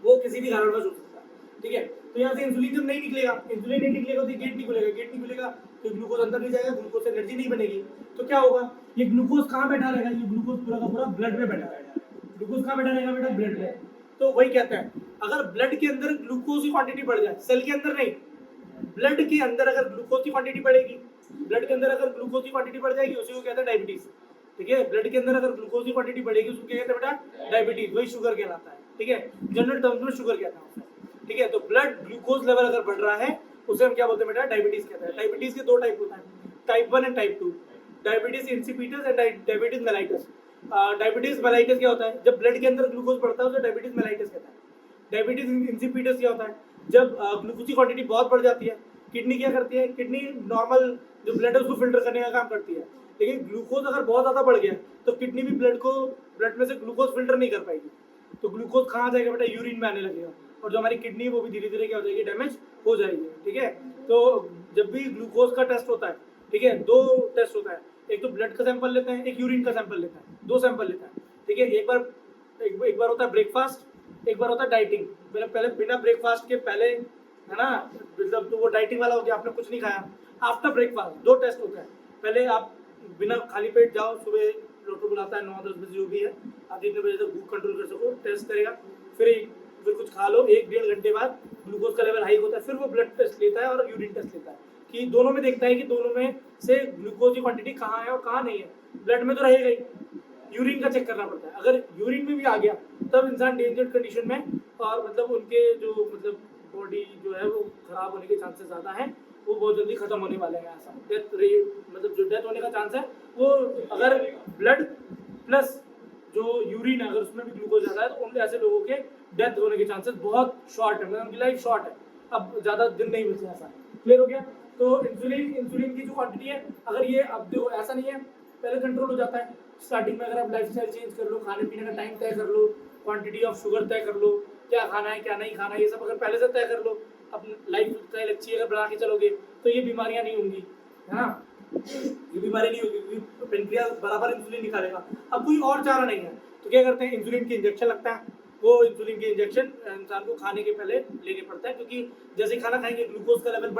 वो किसी भी कारणवश हो सकता है। ठीक है, तो यहाँ से इंसुलिन जब नहीं निकलेगा, इंसुलिन नहीं निकलेगा तो गेट नहीं खुलेगा, गेट नहीं खुलेगा तो ग्लूकोज अंदर नहीं जाएगा, ग्लूकोज से एनर्जी नहीं बनेगी, तो क्या होगा, ये ग्लूकोज कहाँ बैठा रहेगा, ये ग्लूकोज पूरा का पूरा ब्लड में बैठा रहेगा। ग्लूकोज कहाँ बैठा रहेगा बेटा? ब्लड में। तो वही कहते हैं, अगर ब्लड के अंदर ग्लूकोज की क्वांटिटी बढ़ जाए, सेल के अंदर नहीं, ब्लड के अंदर अगर ग्लूकोज की क्वांटिटी बढ़ेगी, ब्लड के अंदर अगर ग्लूकोज की क्वांटिटी बढ़ जाएगी, उसी को कहते हैं डायबिटीज। ठीक है, ब्लड के अंदर अगर ग्लूकोज की क्वांटिटी बढ़ेगी उसको क्या कहते हैं बेटा? डायबिटीज, वही शुगर कहलाता है। ठीक है, जनरल टर्म्स में शुगर कहते हैं। ठीक है, तो ब्लड ग्लूकोज लेवल अगर बढ़ रहा है उसे हम क्या बोलते हैं बेटा? डायबिटीज कहते हैं। डायबिटीज के दो टाइप होता है, type 1 and type 2, diabetes insipidus and diabetes mellitus. Diabetes mellitus क्या होता है? जब ब्लड के अंदर ग्लूकोज बढ़ता है उसे डायबिटीज मेलाइटस कहता है। डायबिटीज इंसिपिटस क्या होता है? जब ग्लूकोज की क्वांटिटी बहुत बढ़ जाती है, किडनी क्या करती है, किडनी नॉर्मल जो ब्लड है उसको फिल्टर करने का काम करती है, लेकिन ग्लूकोज अगर बहुत ज्यादा बढ़ गया तो किडनी भी ब्लड में से ग्लूकोज फिल्टर नहीं कर पाएगी, तो ग्लूकोज कहाँ जाएगा बेटा? यूरिन में आने लगेगा, और जो हमारी किडनी है वो भी धीरे धीरे क्या हो जाएगी? डैमेज हो जाएगी। ठीक है, तो जब भी ग्लूकोज का टेस्ट होता है, ठीक है, दो टेस्ट होता है, एक तो ब्लड का सैंपल लेते हैं, एक यूरिन का सैंपल लेता है, दो सैंपल लेता है। ठीक है, एक बार होता है ब्रेकफास्ट, एक बार होता है डाइटिंग। पहले बिना ब्रेकफास्ट के पहले है ना, मतलब तो वो डाइटिंग वाला हो गया, आपने कुछ नहीं खाया। आफ्टर ब्रेकफास्ट दो टेस्ट होते हैं, पहले आप बिना खाली पेट जाओ, सुबह डॉक्टर बुलाता है 9-10 बजे जो भी है, आप जितने बजे तक भूख कंट्रोल कर सको, टेस्ट करेगा, फिर कुछ खा लो, 1-1.5 घंटे बाद ग्लूकोज का लेवल हाई होता है, फिर वो ब्लड टेस्ट लेता है और यूरिन टेस्ट लेता है, कि दोनों में देखता है कि दोनों में से ग्लूकोज की क्वांटिटी कहाँ है और कहाँ नहीं है। ब्लड में तो रहेगा ही, यूरिन का चेक करना पड़ता है। अगर यूरिन में भी आ गया तब इंसान डेंजर कंडीशन में, और मतलब उनके जो मतलब बॉडी जो है वो खराब होने के चांसेस ज़्यादा हैं, वो बहुत जल्दी खत्म होने वाले हैं। ऐसा डेथ रेट मतलब जो डेथ होने का चांस है वो, अगर ब्लड प्लस जो यूरिन है अगर उसमें भी ग्लूकोज ज़्यादा है तो उन ऐसे लोगों के डेथ होने के चांसेस बहुत शॉर्ट है, मतलब उनकी लाइफ शॉर्ट है, अब ज़्यादा दिन नहीं बचे। ऐसा क्लियर हो गया? तो इंसुलिन की जो क्वांटिटी है, अगर ये अब देखो ऐसा नहीं है, पहले कंट्रोल हो जाता है स्टार्टिंग में। अगर आप लाइफस्टाइल चेंज कर लो, खाने पीने का टाइम तय कर लो, क्वांटिटी ऑफ शुगर तय कर लो, क्या खाना है क्या नहीं खाना है, ये सब अगर पहले से तय कर लो, अपनी लाइफ स्टाइल अच्छी अगर बना के चलोगे तो ये बीमारियां नहीं होंगी, है ना, ये बीमारी नहीं होगी, क्योंकि पेनक्रियास बराबर इंसुलिन निकालेगा। अब कोई और चारा नहीं है तो क्या करते हैं, इंसुलिन की इंजेक्शन लगता है। वो इंसुलिन के इंजेक्शन इंसान को खाने के पहले लेने पड़ता है, क्योंकि जैसे खाना खाएंगे ग्लूकोज का लेवल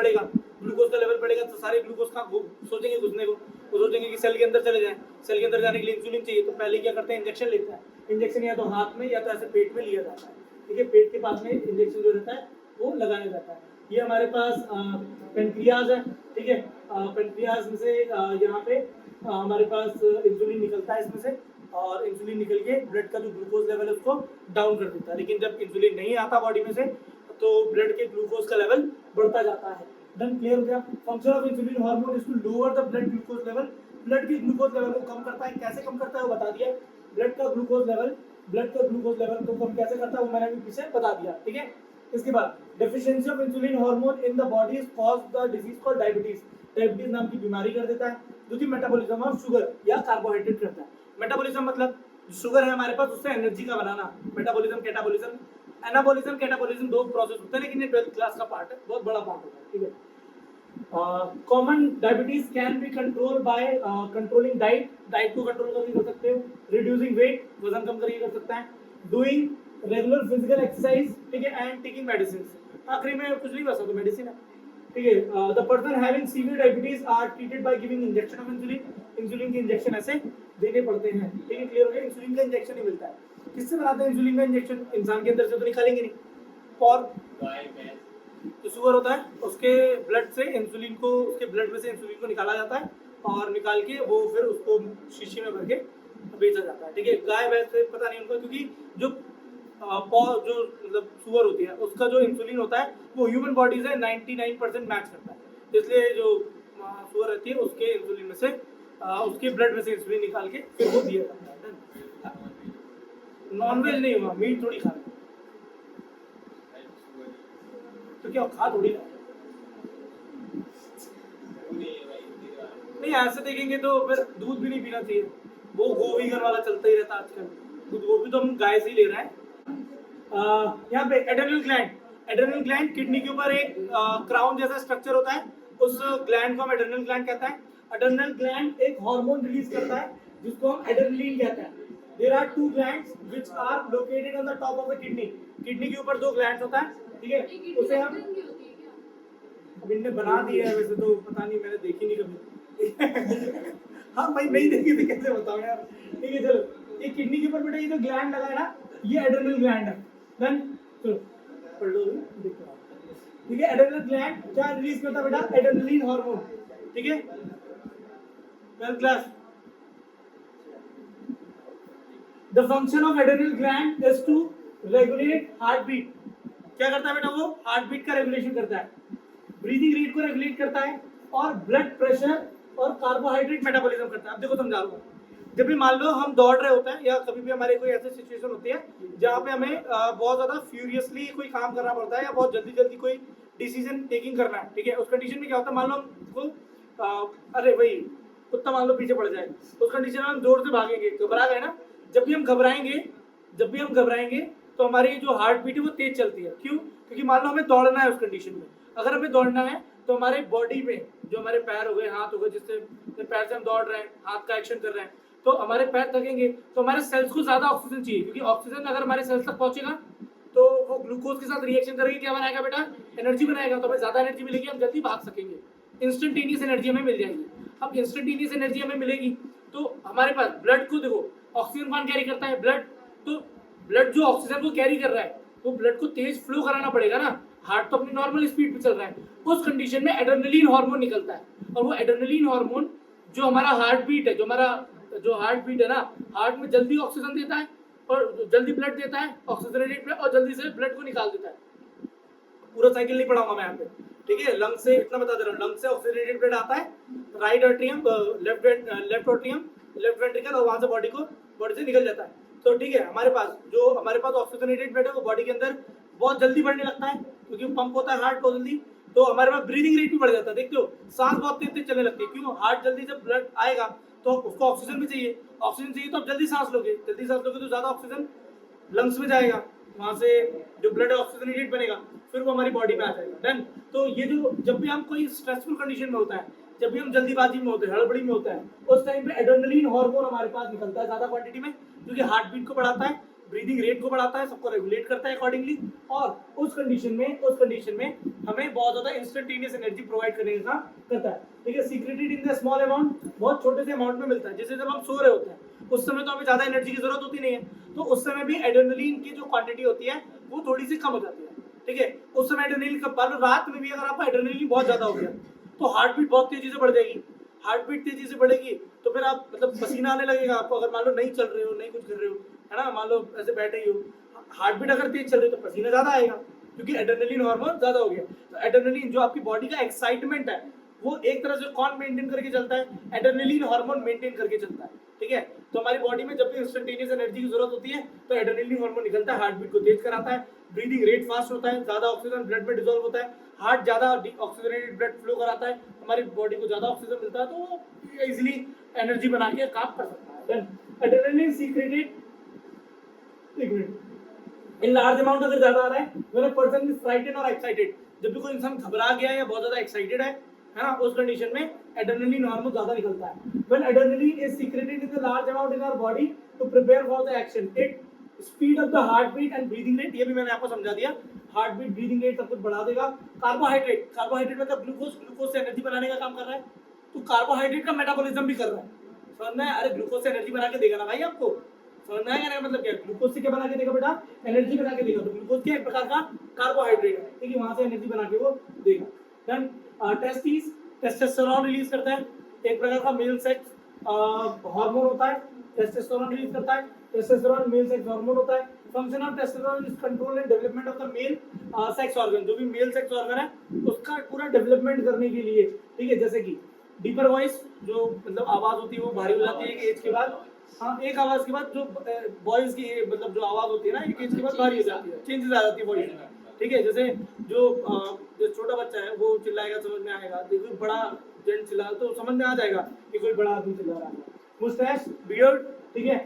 बढ़ेगा, तो सारे ग्लूकोज का सोचेंगे घुसने को, वो सोचेंगे कि सेल के अंदर चले जाएं, सेल के अंदर जाने के लिए इंसुलिन चाहिए, तो पहले क्या करते हैं, इंजेक्शन लेते हैं। इंजेक्शन या तो हाथ में या तो ऐसे पेट में लिया जाता है। ठीक है, पेट के पास में इंजेक्शन जो रहता है वो लगाया जाता है। ये हमारे पास पेनक्रियाज है। ठीक है, पेनक्रियाज में से यहाँ पे हमारे पास इंसुलिन निकलता है इसमें से। और इंसुलिन निकल के ब्लड का जो ग्लूकोज लेवल है उसको डाउन कर देता है। लेकिन जब इंसुलिन नहीं आता बॉडी में से तो ब्लड के ग्लूकोज का लेवल बढ़ता जाता है। डन, क्लियर हो गया? Function of insulin hormone is to lower the blood glucose level, blood के ग्लूकोज लेवल को कम करता है। कैसे कम करता है वो बता दिया। ब्लड का ग्लूकोज लेवल को कम कैसे करता है वो मैंने अभी पीछे बता दिया, ठीक है। इसके बाद deficiency of insulin hormone in the body is cause the disease called diabetes, diabetes नाम की बीमारी कर देता है, जो कि मेटाबॉलिज्म ऑफ शुगर या कार्बोहाइड्रेट करता है। मेटाबॉलिज्म मतलब शुगर है हमारे पास, उससे एनर्जी का बनाना। मेटाबॉलिज्म, कैटाबॉलिज्म, एनाबॉलिज्म, कैटाबॉलिज्म दो प्रोसेस होते हैं, लेकिन ये 12th क्लास का पार्ट है, बहुत बड़ा पार्ट होता है, ठीक है। Common diabetes can be control by controlling diet, diet को कंट्रोल करके कर सकते हो, रिड्यूसिंग वेट, वजन कम करके कर सकता है, डूइंग रेगुलर फिजिकल एक्सरसाइज, ठीक है, एंड टेकिंग मेडिसिन। आखिरी में कुछ नहीं बचा तो मेडिसिन है, ठीक है। The person having severe diabetes are treated by giving injection of insulin, insulin के इंजेक्शन ऐसे देने पड़ते हैं, ठीक है, क्लियर हो गया। इंसुलिन का इंजेक्शन ही मिलता है। किससे बनाते हैं इंसुलिन का इंजेक्शन? इंसान के अंदर से तो निकालेंगे नहीं, और जो शुगर होता है उसके ब्लड से इंसुलिन को, उसके ब्लड में से इंसुलिन को निकाला जाता है और निकाल के वो फिर उसको शीशी में भर के बेचा जाता है, ठीक है। गाय भैंस से पता नहीं उनको, क्योंकि जो जो मतलब शुगर होती है उसका जो इंसुलिन होता है वो ह्यूमन बॉडी से 99% मैच करता है, इसलिए जो शुगर रहती है उसके इंसुलिन में से उसके ब्लड में से इंसुलिन निकाल के फिर वो दिया जाता है। नॉनवेज नहीं हुआ, मीट थोड़ी खा रहे तो क्या खा थोड़ी ना। नहीं ऐसे देखेंगे तो फिर दूध भी नहीं पीना चाहिए, वो गोवीगन वाला चलता ही रहता आजकल, दूध वो भी तो हम गाय से ही ले रहे हैं। यहाँ पे एड्रेनल ग्लैंड किडनी के ऊपर एक क्राउन जैसा स्ट्रक्चर होता है, उस ग्लैंड को हम एड्रेनल ग्लैंड कहता है। एड्रेनल ग्लैंड एक हार्मोन रिलीज करता है जिसको हम एड्रेनलिन कहते हैं। There are two glands which are located on the top of the kidney, kidney के ऊपर दो ग्लैंड्स होता है, ठीक है। उसे हम इनने बना दिया है, वैसे तो पता नहीं, मैंने देखी नहीं कभी। हाँ भाई नहीं देखी तो कैसे बताऊं यार, ठीक है। चलो ये किडनी के ऊपर बेटा ये जो ग्लैंड लगा है ना, ये एड्रेनल ग्लैंड है। देन चलो पढ़ लो, देखो, ठीक है। एड्रेनल ग्लैंड क्या रिलीज करता है बेटा? एड्रेनलिन हार्मोन, ठीक है। 12th class. The function of adrenal gland is to regulate heart beat. क्या करता है बेटा? वो हार्ट बीट का रेगुलेशन करता है, ब्रीदिंग रेट को रेगुलेट करता है, और ब्लड प्रेशर और कार्बोहाइड्रेट मेटाबॉलिज्म करता है। अब देखो समझा रहा हूँ, जब भी मान लो हम दौड़ रहे होते हैं या कभी भी हमारे कोई ऐसी सिचुएशन होती है जहाँ पे हमें बहुत ज्यादा फ्यूरियसली कोई काम करना पड़ता है या बहुत जल्दी जल्दी कोई डिसीजन टेकिंग करना है, ठीक है। उस कंडीशन में क्या होता है, मान लो हमको अरे भाई कुत्ता मान लो पीछे पड़ जाए, उस कंडीशन में हम जोर से भागेंगे, घबरा गए ना। जब भी हम घबराएंगे तो हमारी जो हार्ट बीट है वो तेज चलती है। क्यों? क्योंकि मान लो हमें दौड़ना है, उस कंडीशन में अगर हमें दौड़ना है तो हमारे बॉडी में जो हमारे पैर हो गए, हाथ हो गए, जिससे पैर से हम दौड़ रहे हैं, हाथ का एक्शन कर रहे हैं, तो हमारे पैर थकेंगे, तो हमारे सेल्स को ज्यादा ऑक्सीजन चाहिए, क्योंकि ऑक्सीजन अगर हमारे सेल्स तक पहुंचेगा तो वो ग्लूकोज के साथ रिएक्शन करेगी, क्या बनाएगा बेटा? एनर्जी बनाएगा, तो हमें ज्यादा एनर्जी मिलेगी, हम जल्दी भाग सकेंगे, इंस्टेंटेनियस एनर्जी हमें मिल जाएगी। अब इंस्टेंटेनियस एनर्जी हमें मिलेगी तो हमारे पास ब्लड को देखो, ऑक्सीजन कौन कैरी करता है? ब्लड। तो ब्लड जो ऑक्सीजन को कैरी कर रहा है वो ब्लड को तेज फ्लो कराना पड़ेगा ना, हार्ट तो अपनी नॉर्मल स्पीड पे चल रहा है। उस कंडीशन में एड्रेनलिन हार्मोन निकलता है, और वो एड्रेनलिन हार्मोन जो हमारा हार्ट बीट है, जो हार्ट बीट है ना, हार्ट में जल्दी ऑक्सीजन देता है और जल्दी ब्लड देता है, ऑक्सीजनेटेड ब्लड, और जल्दी से ब्लड को निकाल देता है। पूरा साइकिल नहीं पढ़ाऊंगा मैं यहाँ पे, ठीक है। लंग से इतना बता दे रहा हूँ, लंग से ऑक्सीजनेटेड ब्लड आता है, right atrium, left atrium, left ventricle, और वहां से बॉडी से निकल जाता है। तो ठीक है, हमारे पास ऑक्सीजनेटेड ब्लड है वो बॉडी के अंदर बहुत जल्दी बढ़ने लगता है, क्योंकि पंप होता है हार्ट को जल्दी, तो हमारे पास ब्रीदिंग रेट भी बढ़ जाता है। देखते हो सांस बहुत तेज तेज चलने लगती है, क्यों? हार्ट जल्दी जब ब्लड आएगा तो उसको ऑक्सीजन भी चाहिए, तो आप जल्दी सांस लोगे तो ज्यादा ऑक्सीजन लंग्स में जाएगा, वहां से जो ब्लड ऑक्सीजनेटेड बनेगा, फिर वो हमारी बॉडी में आ जाएगा। डन। तो ये जो जब भी हम कोई स्ट्रेसफुल कंडीशन में होता है, जब भी हम जल्दीबाजी में होते हैं, हड़बड़ी में होता है, उस टाइम पे एड्रेनलिन हार्मोन हमारे पास निकलता है ज्यादा क्वांटिटी में, जो कि हार्ट बीट को बढ़ाता है, ब्रीदिंग रेट को बढ़ाता है, सबको रेगुलेट करता है अकॉर्डिंगली, और उस कंडीशन में हमें बहुत ज्यादा इंस्टेंटेनियस एनर्जी प्रोवाइड करने का करता है, ठीक है। Secreted in the small amount, बहुत छोटे से अमाउंट में मिलता है। जैसे जब हम सो रहे होते हैं उस समय तो हमें ज्यादा एनर्जी की जरूरत होती नहीं है, तो उस समय भी एड्रेनलिन की जो क्वांटिटी होती है वो थोड़ी सी कम हो जाती है, ठीक है। उस समय एड्रेनलिन रात में भी अगर आपका एड्रेनलिन बहुत ज्यादा हो गया तो हार्ट बीट बहुत तेजी से बढ़ जाएगी, हार्ट बीट तेजी से बढ़ेगी तो फिर आप मतलब पसीना आने लगेगा आपको, अगर मान लो नहीं चल रहे हो, नहीं कुछ कर रहे हो, है ना, मान लो ऐसे बैठे ही हो, हार्ट बीट अगर तेज चल रही है तो पसीना ज्यादा आएगा क्योंकि एड्रेनलिन हार्मोन ज्यादा हो गया। तो एड्रेनलिन जो आपकी बॉडी का एक्साइटमेंट है वो एक तरह से कौन मेंटेन करके चलता है, एड्रेनलिन हार्मोन मेंटेन करके चलता है, ठीक है। तो हमारी बॉडी में जब भी इंस्टेंटेनियस एनर्जी की जरूरत होती है तो एड्रेनलिन हार्मोन निकलता है, हार्ट बीट को तेज कराता है, ब्रीदिंग रेट फास्ट होता है, ज्यादा ऑक्सीजन ब्लड में डिसॉल्व होता है, हार्ट ज्यादा ऑक्सीजनेटेड ब्लड फ्लो कराता है, हमारी बॉडी को ज्यादा ऑक्सीजन मिलता है, तो वो इजीली एनर्जी बना के काम कर सकता है। Then adrenaline secreted in large amount अगर ज्यादा आ रहा है, when a person is frightened और एक्साइटेड, जब भी कोई इंसान घबरा गया है या बहुत ज्यादा एक्साइटेड है ना, उस कंडीशन में एड्रेनलिन हार्मोन ज्यादा निकलता है। When adrenaline is secreted in the large amount in our body to prepare for the action, it speed up the heart beat and breathing rate, ये भी मैंने आपको समझा दिया, हार्ट बीट ब्रीदिंग रेट सब कुछ बढ़ा देगा। कार्बोहाइड्रेट, कार्बोहाइड्रेट मतलब ग्लूकोज, ग्लूकोज से एनर्जी बनाने का काम कर रहा है, तो कार्बोहाइड्रेट का मेटाबॉलिज्म भी कर रहा है, समझ में? अरे ग्लूकोज से एनर्जी बना के देगा ना भाई आपको, समझ में आएगा ना, मतलब क्या ग्लूकोज से क्या बना के देगा बेटा, एनर्जी बना के देगा, तो ग्लूकोज क्या एक प्रकार का कार्बोहाइड्रेट है, ठीक है, वहां से एनर्जी बना के वो देगा। देन टेस्टिस टेस्टोस्टेरोन रिलीज करता है, एक प्रकार का मेल सेक्स हार्मोन होता है, टेस्टोस्टेरोन रिलीज करता है, टेस्टोस्टेरोन मेल सेक्स हार्मोन होता है। Function of testosterone is control and development of the male sex organ, जो भी मेल सेक्स ऑर्गन है उसका पूरा डेवलपमेंट करने के लिए, ठीक है, जैसे कि डीपर वॉइस, जो मतलब आवाज होती है वो भारी हो जाती है एक एज के बाद, हाँ एक आवाज के बाद जो वॉइस की मतलब जो आवाज होती है ना एक एज के बाद भारी हो जाती है, चेंजेस आ जाती है वॉइस में, ठीक है, जैसे जो छोटा बच्चा है वो चिल्लाएगा समझ में आएगा, देखो बड़ा जेंट चिल्ला तो समझ में आ जाएगा कि कोई बड़ा आदमी चिल्ला रहा है। मुस्टैच, बियर्ड, ठीक है,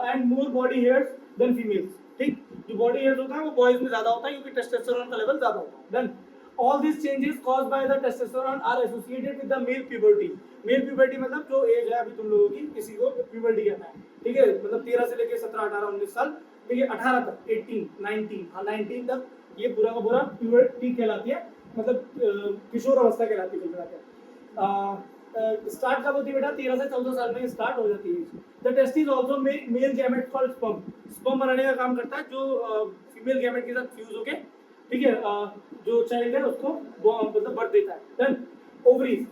and more body hairs than females, ठीक, जो बॉडी हेयर्स होता है वो बॉयज में ज्यादा होता है क्योंकि टेस्टोस्टेरोन का लेवल ज्यादा होता है। Then all these changes caused by the testosterone are associated with the male puberty, male puberty मतलब जो एज है अभी तुम लोगों की, किसी को puberty कहना है, ठीक है, मतलब 13 से लेके 17 18 19 साल, ठीक है, 18 तक 18 19, हाँ 19 तक ये पूरा का पूरा puberty कहलाती है, मतलब किशोर अवस्था कहलाती है, स्टार्ट कब होती है बेटा, 13 से 14 साल में स्टार्ट हो जाती है। The testis also make male gamete called sperm, sperm बनाने का काम करता है जो फीमेल गैमेट के साथ फ्यूज होके, ठीक है, जो चाइल्ड है उसको मतलब बर्थ देता है। देन ओवरीज,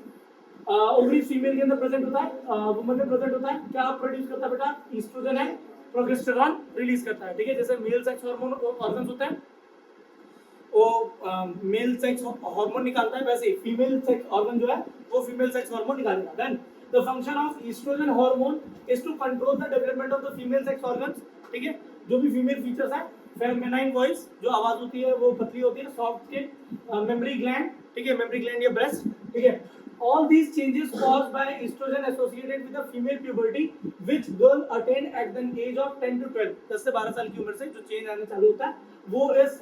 ओवरीज फीमेल के अंदर प्रेजेंट होता है, वुमन में प्रेजेंट होता है, क्या प्रोड्यूस करता है बेटा, ईस्ट्रोजन एंड प्रोजेस्टेरॉन रिलीज करता है, ठीक है, जैसे मेल सेक्स हार्मोन ऑर्गन्स होते हैं वो मेल सेक्स हार्मोन निकालता है, वैसे फीमेल सेक्स ऑर्गन जो है वो फीमेल सेक्स हार्मोन निकालेगा। Then the function of oestrogen hormone is to control the development of the female sex organs, ठीक है, जो भी फीमेल फीचर्स है, फेमिनाइन वॉइस, जो आवाज होती है वो पतली होती है, सॉफ्ट स्किन, मेमोरी ग्लैंड, ठीक है, मेमोरी ग्लैंड या ब्रेस्ट, ठीक है, all these changes caused by estrogen associated with the female puberty which girl attain at the age of 10 to 12, 10 से 12 साल की उम्र से जो चेंज आने चालू होता है वो इस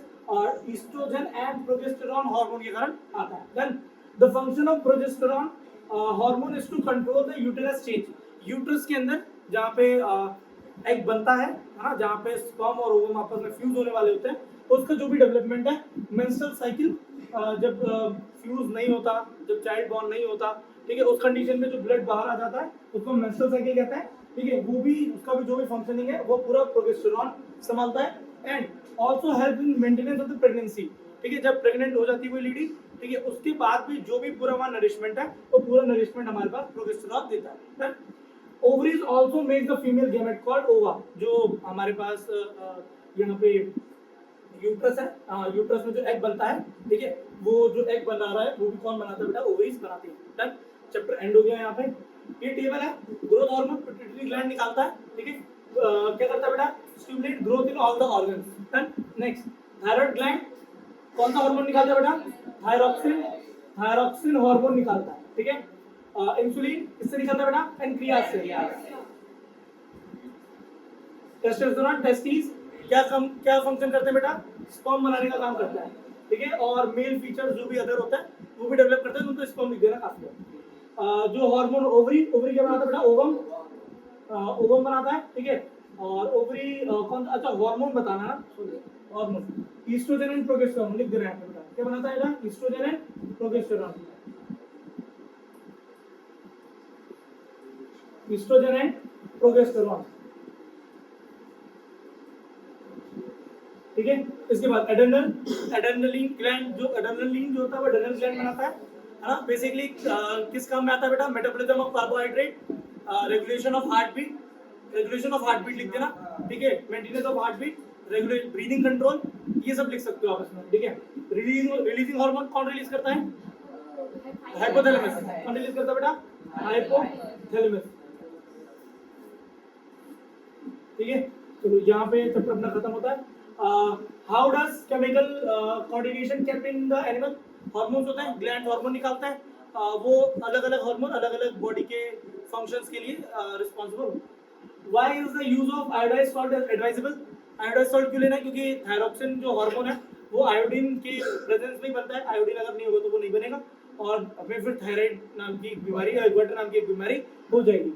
ईस्ट्रोजन एंड प्रोजेस्टेरॉन हार्मोन के कारण आता है। Then the function of progesterone hormone is to control the uterus change, uterus के अंदर जहाँ पे एग बनता है ना, जहाँ पे स्पर्म और ओवम आपस में फ्यूज होने वाले होते हैं, उसका जो भी डेवलपमेंट है, मेंस्ट्रुअल साइकिल जब फ्यूज नहीं होता, जब चाइल्ड बॉर्न नहीं होता, ठीक है, उस कंडीशन में जो ब्लड बाहर आ जाता है उसको मेंस्ट्रुअल साइकिल कहता है, ठीक है, वो भी उसका भी जो भी फंक्शनिंग है वो पूरा प्रोजेस्टेरॉन संभालता है। And also help in maintenance of the pregnancy, ठीक है, जब प्रेग्नेंट हो जाती है कोई लेडी, ठीक है, उसके बाद भी जो भी पूरा वहाँ नरिशमेंट है वो पूरा नरिशमेंट हमारे पास प्रोजेस्टेरॉन देता है। Ovaries also make the female gamete called ओवा, जो हमारे पास यहाँ पे यूट्रस है, यूट्रस में जो एग बनता है, ठीक है, वो जो एग बना रहा है वो भी कौन बनाता है बेटा, ओवरीज बनाते हैं। डन, चैप्टर एंड हो गया यहाँ पे। ये टेबल है, ग्रोथ हार्मोन पिट्यूटरी ग्लैंड निकालता है, ठीक है, क्या करता है बेटा, stimulate growth in all the organs. Done, next thyroid gland कौन सा हार्मोन निकालता है बेटा, थायरॉक्सिन, थायरॉक्सिन हार्मोन निकालता है, ठीक है, इंसुलिन किससे निकलता है बेटा, पैनक्रियास से। टेस्टोस्टेरोन टेस्टिस क्या फंक्शन करते हैं बेटा, स्पर्म बनाने का काम करता है, ठीक है, और मेल फीचर जो भी अदर होता है वो भी डेवलप करता है, उनको स्पर्म लिख देना काफी है। जो हार्मोन ओवरी, ओवरी क्या बनाता है बेटा, ओवम, ओवम बनाता है, ठीक है, और ओवरी कौन, अच्छा हार्मोन बताना है ना, हार्मोन ईस्ट्रोजन एंड प्रोजेस्टेरॉन लिख दे रहे हैं बेटा, क्या बनाता है बेटा, oestrogen and progesterone, oestrogen and progesterone, ठीक है। इसके बाद एड्रेनलिन ग्लैंड, जो एड्रेनलिन जो होता है वो एड्रेनल ग्लैंड बनाता है, है ना। बेसिकली किस काम में आता है बेटा, metabolism of carbohydrate, regulation of heart beat, regulation of heart beat लिख देना, ठीक है, maintenance of heart beat, regulate breathing control, ये सब लिख सकते हो आप इसमें, ठीक है। रिलीजिंग हार्मोन कौन रिलीज करता है, हाइपोथैलेमस। कौन रिलीज करता है बेटा, हाइपोथैलेमस, ठीक है। चलो यहाँ पे चैप्टर अपना खत्म होता है। How does chemical coordination keep in the animal, hormones होते हैं, ग्लैंड हार्मोन निकालता है, वो अलग अलग हार्मोन अलग अलग बॉडी के फंक्शंस के लिए responsible. Why is the use of iodised salt advisable, iodised salt क्यों लेना है, क्योंकि थायरोक्सिन जो हार्मोन है वो आयोडीन के प्रेजेंस में ही बनता है, आयोडीन अगर नहीं होगा तो वो नहीं बनेगा और हमें फिर थायराइड नाम की बीमारी या गटर नाम की एक बीमारी हो जाएगी।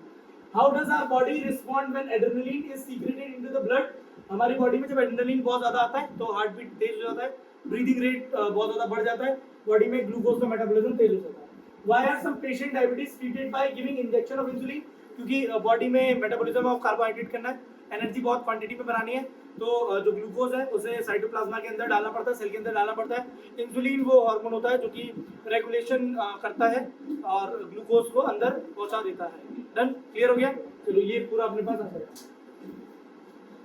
How does our body respond when adrenaline is secreted into the blood? हमारी बॉडी में जब एड्रेनलिन बहुत ज्यादा आता है तो हार्ट बीट तेज हो जाता है, ब्रीदिंग रेट बहुत ज्यादा बढ़ जाता है, बॉडी में ग्लूकोज का मेटाबॉलिज्म तेज हो जाता है। Why are some patient diabetes treated by giving injection of insulin? क्योंकि बॉडी में मेटाबॉलिज्म ऑफ कार्बोहाइड्रेट करना है, एनर्जी बहुत क्वांटिटी में बनानी है, तो जो ग्लूकोज है उसे साइटोप्लाज्मा के अंदर डालना पड़ता है, सेल के अंदर डालना पड़ता है। इंसुलिन वो हार्मोन होता है जो कि रेगुलेशन करता है और ग्लूकोज को अंदर पहुंचा देता है। डन, क्लियर हो गया। चलो ये पूरा अपने पास आ जाएगा।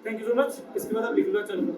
Thank you so much. इसके बाद आप लिख लो, चलो।